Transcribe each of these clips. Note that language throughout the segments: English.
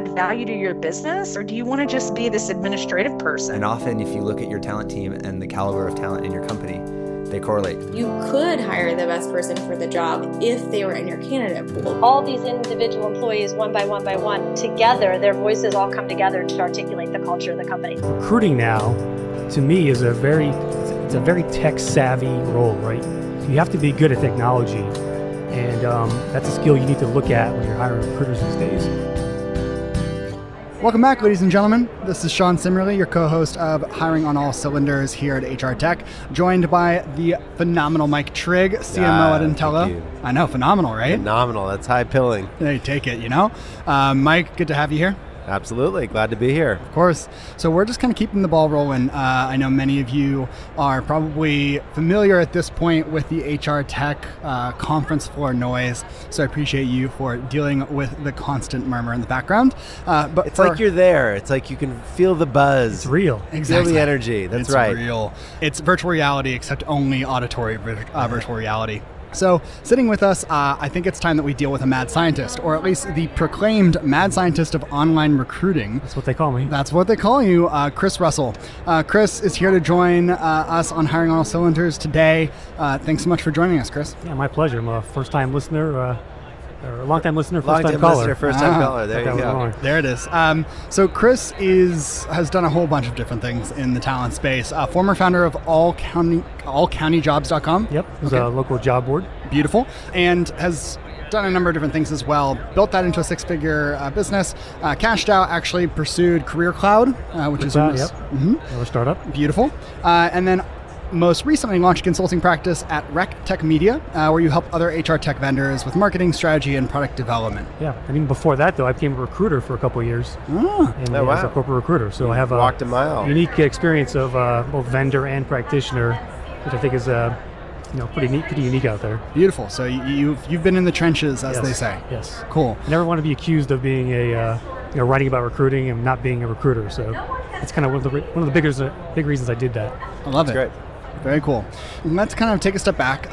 add value to your business, or do you want to just be this administrative person? And often if you look at your talent team and the caliber of talent in your company, they correlate. You could hire the best person for the job if they were in your candidate pool. All these individual employees, one by one, together, their voices all come together to articulate the culture of the company. Recruiting now, to me, is a very tech-savvy role, right? So you have to be good at technology, and that's a skill you need to look at when you're hiring recruiters these days. Welcome back, ladies and gentlemen. This is Sean Simmerly, your co-host of Hiring on All Cylinders here at HR Tech, joined by the phenomenal Mike Trigg, CMO at Intello. I know, phenomenal, right? Phenomenal. That's high pilling. They take it, you know. Mike, good to have you here. Absolutely. Glad to be here. Of course. So we're just kind of keeping the ball rolling. I know many of you are probably familiar at this point with the HR Tech conference floor noise. So I appreciate you for dealing with the constant murmur in the background. But it's like you're there. It's like you can feel the buzz. It's real. Exactly. Feel the energy. That's right. It's real. It's virtual reality, except only auditory virtual reality. So sitting with us, I think it's time that we deal with a mad scientist, or at least the proclaimed mad scientist of online recruiting. That's what they call me. That's what they call you, Chris Russell. Chris is here to join us on Hiring on All Cylinders today. Thanks so much for joining us, Chris. Yeah, my pleasure. I'm a first-time listener, or a long-time listener, first-time caller. First-time caller. There you go. There it is. So Chris has done a whole bunch of different things in the talent space. Former founder of allcountyjobs.com. Yep, it was a local job board. Beautiful. And has done a number of different things as well. Built that into a six-figure business. Cashed out, actually pursued Career Cloud, which is yep. Another startup. Beautiful. And then most recently launched a consulting practice at RecTech Media, where you help other HR tech vendors with marketing, strategy, and product development. Yeah, and even before that, though, I became a recruiter for a couple of years. As a corporate recruiter. So I have walked a mile. Unique experience of both vendor and practitioner, which I think is pretty unique out there. Beautiful. So you've been in the trenches, as they say. Yes. Cool. I never want to be accused of being writing about recruiting and not being a recruiter. So it's kind of one of the big reasons I did that. I love That's it. Great. Very cool. Let's kind of take a step back.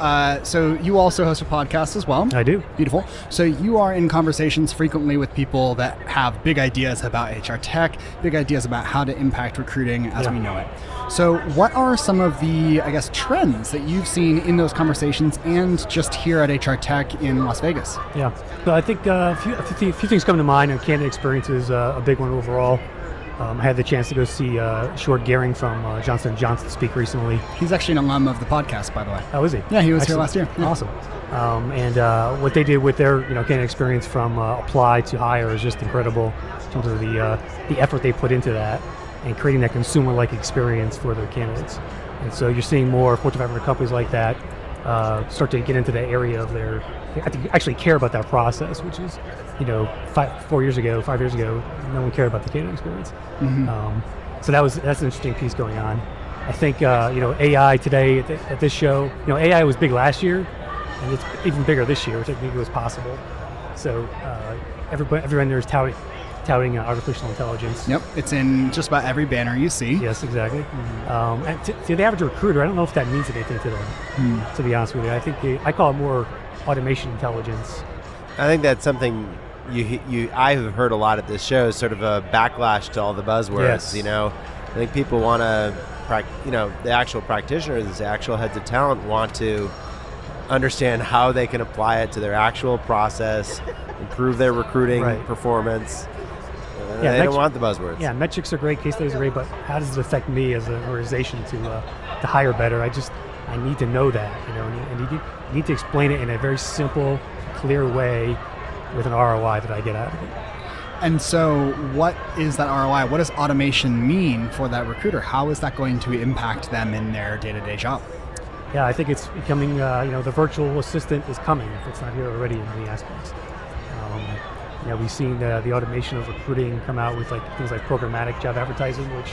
So you also host a podcast as well. I do. Beautiful. So you are in conversations frequently with people that have big ideas about HR tech, big ideas about how to impact recruiting as we know it. So what are some of the, trends that you've seen in those conversations and just here at HR Tech in Las Vegas? Yeah. So I think a few things come to mind, and candidate experience is a big one overall. I had the chance to go see Short Gehring from Johnson & Johnson speak recently. He's actually an alum of the podcast, by the way. Oh, is he? Yeah, he was here last year. Yeah. Awesome. And what they did with their candidate experience from apply to hire is just incredible in terms of the effort they put into that and creating that consumer-like experience for their candidates. And so you're seeing more Fortune 500 companies like that start to get into that area of actually care about that process, which is, 5 years ago, no one cared about the candidate experience. Mm-hmm. So that's an interesting piece going on. I think, AI today at this show, AI was big last year, and it's even bigger this year, which I think was possible. So every vendor is touting artificial intelligence. Yep, it's in just about every banner you see. Yes, exactly. Mm-hmm. And to the average recruiter, I don't know if that means anything to them, to be honest with you. I think I call it more automation intelligence. I think that's something I have heard a lot at this show, sort of a backlash to all the buzzwords. Yes. I think people want to, the actual practitioners, the actual heads of talent want to understand how they can apply it to their actual process, improve their recruiting performance. They don't want the buzzwords. Yeah, metrics are great, case studies are great, but how does it affect me as an organization to hire better? I need to know that, and you need to explain it in a very simple, clear way with an ROI that I get out of it. And so what is that ROI? What does automation mean for that recruiter? How is that going to impact them in their day-to-day job? Yeah, I think it's becoming, the virtual assistant is coming, if it's not here already in many aspects. We've seen the automation of recruiting come out with things like programmatic job advertising, which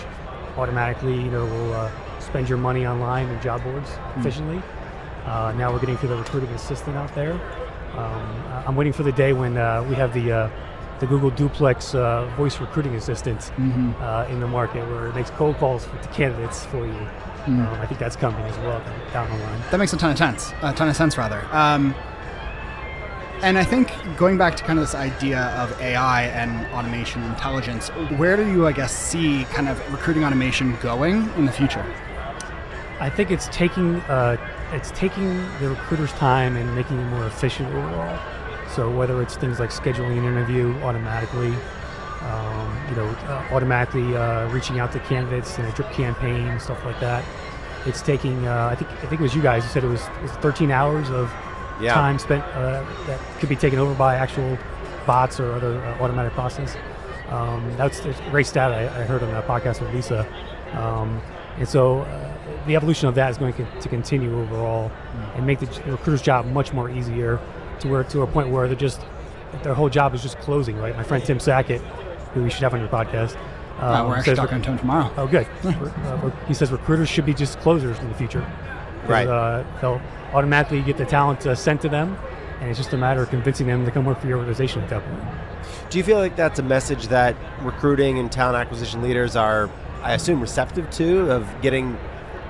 automatically, will spend your money online and job boards efficiently. Now we're getting to the recruiting assistant out there. I'm waiting for the day when we have the Google Duplex voice recruiting assistant in the market, where it makes cold calls to candidates for you. I think that's coming as well down the line. That makes a ton of sense. And I think going back to kind of this idea of AI and automation intelligence, where do you, I guess, see kind of recruiting automation going in the future? I think it's taking the recruiter's time and making it more efficient overall. So whether it's things like scheduling an interview automatically, automatically reaching out to candidates in a drip campaign, stuff like that. It's taking, I think it was you guys who said it was 13 hours of time spent that could be taken over by actual bots or other automatic process. That's a great stat I heard on that podcast with Lisa. And so the evolution of that is going to continue overall and make the recruiter's job much more easier to a point where their whole job is just closing, right? My friend Tim Sackett, who we should have on your podcast. We're actually talking to him tomorrow. Oh, good. He says recruiters should be just closers in the future. Right. They'll automatically get the talent sent to them, and it's just a matter of convincing them to come work for your organization at that point. Do you feel like that's a message that recruiting and talent acquisition leaders are, I assume, receptive to, of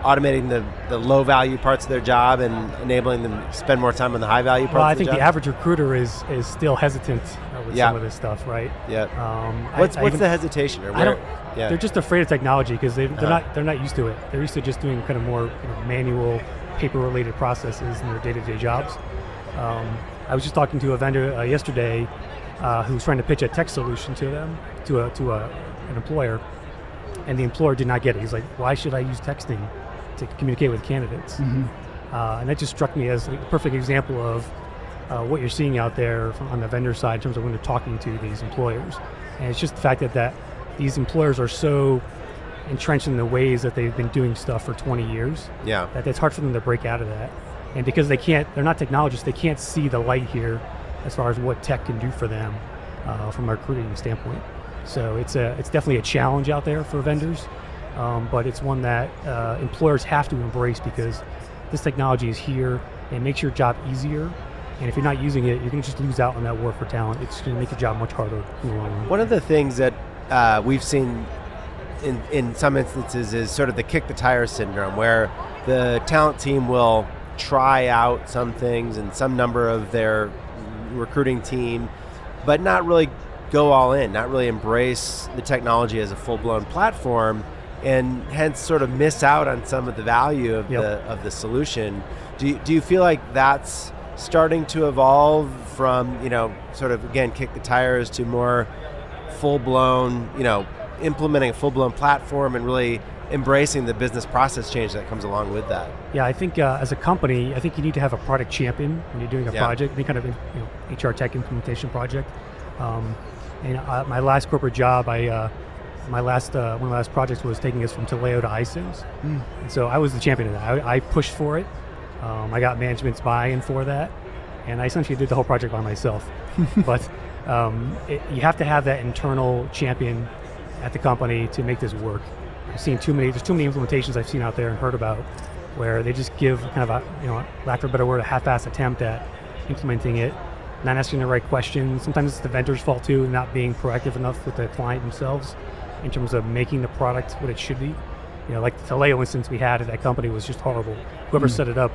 automating the low-value parts of their job and enabling them to spend more time on the high-value parts of the job? Well, I think the average recruiter is still hesitant with some of this stuff, right? Yeah. What's the hesitation? Or they're just afraid of technology because they're not used to it. They're used to just doing kind of more manual, paper-related processes in their day-to-day jobs. I was just talking to a vendor yesterday who was trying to pitch a tech solution to them, to an employer, and the employer did not get it. He's like, "Why should I use texting to communicate with candidates?" And that just struck me as a perfect example of what you're seeing out there on the vendor side in terms of when they're talking to these employers. And it's just the fact that these employers are so entrenched in the ways that they've been doing stuff for 20 years that it's hard for them to break out of that. And because they're not technologists, they can't see the light here as far as what tech can do for them from a recruiting standpoint. So it's definitely a challenge out there for vendors, but it's one that employers have to embrace because this technology is here and it makes your job easier. And if you're not using it, you're going to just lose out on that war for talent. It's going to make your job much harder in the long run. One of the things that we've seen in some instances is sort of the kick the tires syndrome, where the talent team will try out some things and some number of their recruiting team, but not really go all in, not really embrace the technology as a full-blown platform, and hence sort of miss out on some of the value of the solution. Do you feel like that's starting to evolve from, sort of, again, kick the tires to more full-blown, implementing a full-blown platform and really embracing the business process change that comes along with that? Yeah, I think as a company, I think you need to have a product champion when you're doing a project, any kind of HR tech implementation project. My last corporate job, one of my last projects was taking us from Taleo to iSIMS. And so I was the champion of that. I pushed for it. I got management's buy-in for that, and I essentially did the whole project by myself. But you have to have that internal champion at the company to make this work. There's too many implementations I've seen out there and heard about where they just give kind of a, lack of a better word, a half-assed attempt at implementing it, not asking the right questions. Sometimes it's the vendor's fault too, not being proactive enough with the client themselves in terms of making the product what it should be. Like the Taleo instance we had at that company was just horrible. Whoever set it up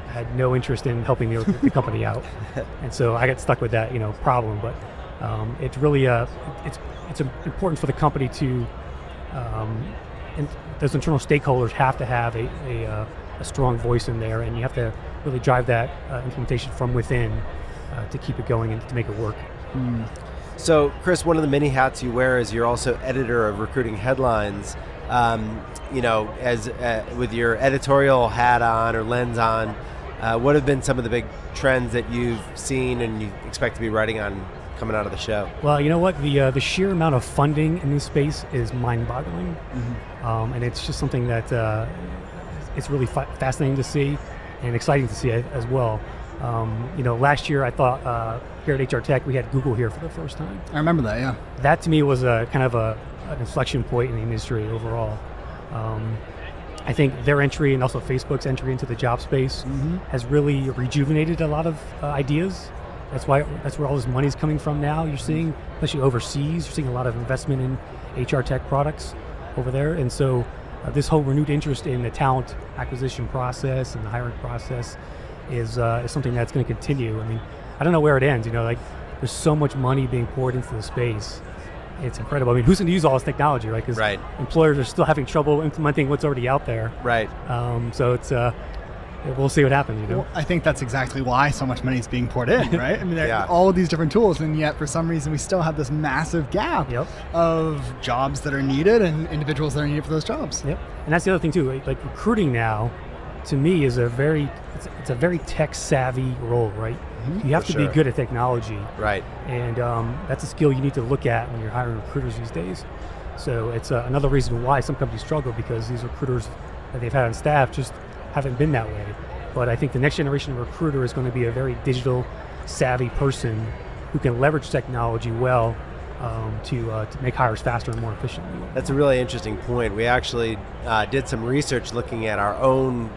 had no interest in helping the company out, and so I got stuck with that problem. But it's really it's important for the company to and those internal stakeholders have to have a strong voice in there, and you have to really drive that implementation from within to keep it going and to make it work. So, Chris, one of the many hats you wear is you're also editor of Recruiting Headlines. As with your editorial hat on or lens on, what have been some of the big trends that you've seen and you expect to be writing on coming out of the show? Well, you know what? The sheer amount of funding in this space is mind-boggling, and it's just something that it's really fascinating to see and exciting to see as well. Last year I thought here at HR Tech we had Google here for the first time. I remember that, yeah. That to me was a kind of an inflection point in the industry overall. I think their entry and also Facebook's entry into the job space has really rejuvenated a lot of ideas. That's where all this money's coming from now. You're seeing, especially overseas, you're seeing a lot of investment in HR tech products over there. And so this whole renewed interest in the talent acquisition process and the hiring process is something that's going to continue. I mean, I don't know where it ends. Like there's so much money being poured into the space. It's incredible. I mean, who's going to use all this technology, right? Because employers are still having trouble implementing what's already out there. Right. So it's we'll see what happens. Well, I think that's exactly why so much money is being poured in, right? I mean, there are all of these different tools, and yet for some reason we still have this massive gap of jobs that are needed and individuals that are needed for those jobs. Yep. And that's the other thing too. Like recruiting now, to me, is it's a very tech savvy role, right? You have to be good at technology, right? And that's a skill you need to look at when you're hiring recruiters these days. So it's another reason why some companies struggle, because these recruiters that they've had on staff just haven't been that way. But I think the next generation of recruiter is going to be a very digital savvy person who can leverage technology well to make hires faster and more efficiently. That's a really interesting point. We actually did some research looking at our own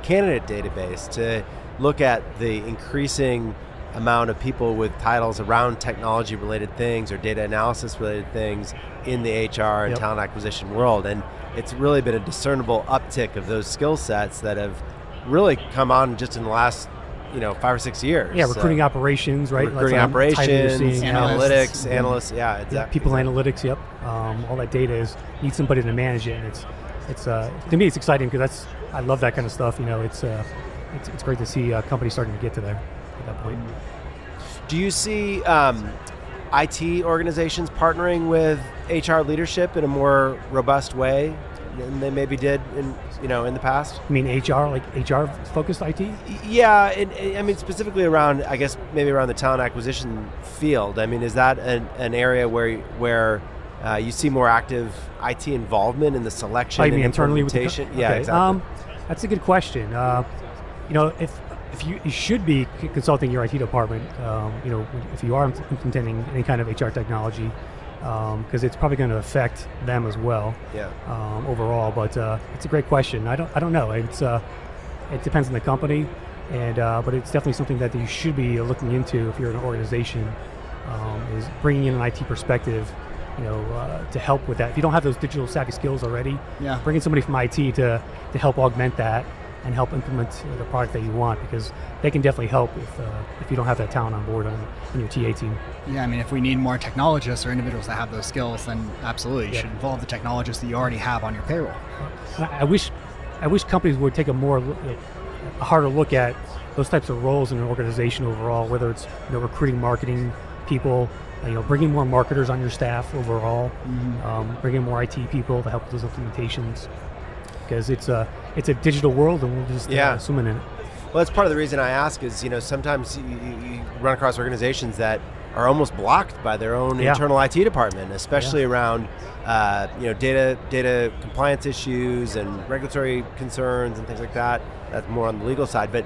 candidate database to look at the increasing amount of people with titles around technology related things or data analysis related things in the HR and talent acquisition world. And it's really been a discernible uptick of those skill sets that have really come on just in the last 5 or 6 years. Yeah, recruiting operations, right? Recruiting operations, analysts. analysts, exactly. Yeah, people analytics, all that data needs somebody to manage it, and it's to me it's exciting because I love that kind of stuff. It's great to see companies starting to get to there at that point. Do you see IT organizations partnering with HR leadership in a more robust way than they maybe did in the past? You mean HR, like HR focused IT? Yeah, I mean specifically around, I guess maybe around the talent acquisition field. I mean, is that an area where you see more active IT involvement in the selection and internally implementation? With yeah, exactly. That's a good question. If you should be consulting your IT department, if you are implementing any kind of HR technology, because it's probably going to affect them as well. Yeah. Overall, but it's a great question. I don't know. It depends on the company, but it's definitely something that you should be looking into if you're an organization. Is bringing in an IT perspective, to help with that. If you don't have those digital savvy skills already, bring in somebody from IT to help augment that and help implement the product that you want, because they can definitely help if you don't have that talent on board in your TA team. Yeah, I mean, if we need more technologists or individuals that have those skills, then absolutely you should involve the technologists that you already have on your payroll. I wish companies would take a harder look at those types of roles in an organization overall, whether it's recruiting, marketing people, bringing more marketers on your staff overall, bringing more IT people to help with those implementations, because it's a digital world and we're just swimming in it. Well, that's part of the reason I ask is, sometimes you run across organizations that are almost blocked by their own internal IT department, especially around data compliance issues and regulatory concerns and things like that. That's more on the legal side, but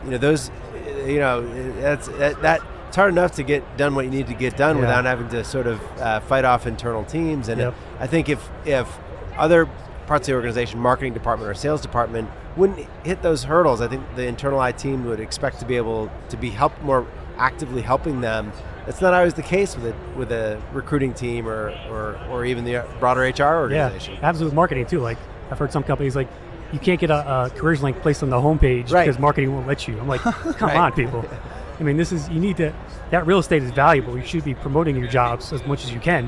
those, it's hard enough to get done what you need to get done without having to sort of fight off internal teams. And I think if other parts of the organization, marketing department or sales department, wouldn't hit those hurdles, I think the internal IT team would expect to be able to be more actively helping them. That's not always the case with a recruiting team or even the broader HR organization. Yeah, absolutely. Marketing too. Like I've heard some companies like, you can't get a careers link placed on the homepage because marketing won't let you. I'm like, come on, people. I mean, that real estate is valuable. You should be promoting your jobs as much as you can,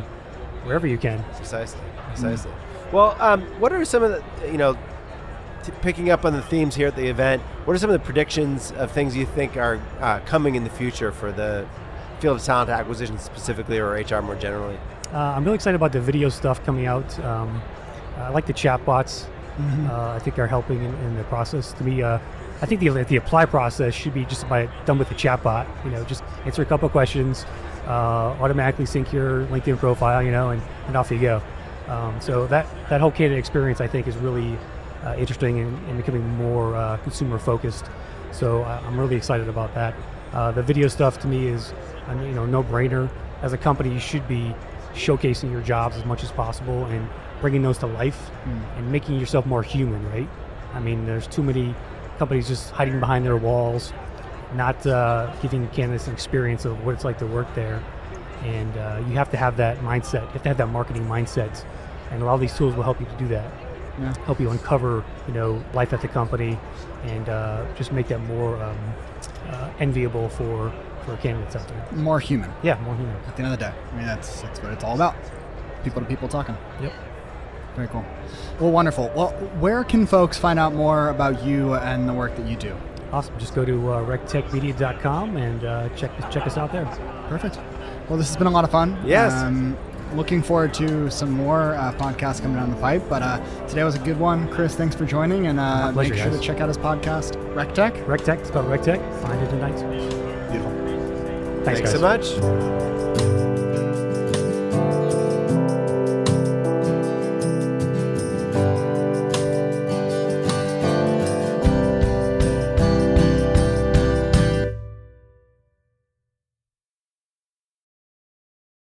wherever you can. Precisely. Well, what are some of the, picking up on the themes here at the event, what are some of the predictions of things you think are coming in the future for the field of talent acquisition specifically, or HR more generally? I'm really excited about the video stuff coming out. I like the chatbots. I think are helping in the process. To me, I think the apply process should be just about done with the chatbot. Just answer a couple of questions, automatically sync your LinkedIn profile, and off you go. So that whole candidate experience, I think, is really interesting and becoming more consumer focused. So I'm really excited about that. The video stuff to me is, no-brainer. As a company, you should be showcasing your jobs as much as possible and bringing those to life and making yourself more human, right? I mean, there's too many companies just hiding behind their walls, not giving candidates an experience of what it's like to work there. And you have to have that mindset. You have to have that marketing mindset. And a lot of these tools will help you to do that. help you uncover, life at the company, and just make that more enviable for candidates out there. More human. Yeah, more human. At the end of the day, I mean, that's what it's all about. People to people talking. Yep. Very cool. Well, wonderful. Well, where can folks find out more about you and the work that you do? Awesome. Just go to rectechmedia.com and check us out there. Perfect. Well, this has been a lot of fun. Yes. Looking forward to some more podcasts coming down the pipe. But today was a good one. Chris, thanks for joining. And pleasure, make sure guys. to check out his podcast, RecTech. RecTech. It's called RecTech. Find it in iTunes. Beautiful. Thanks Thanks guys. so much.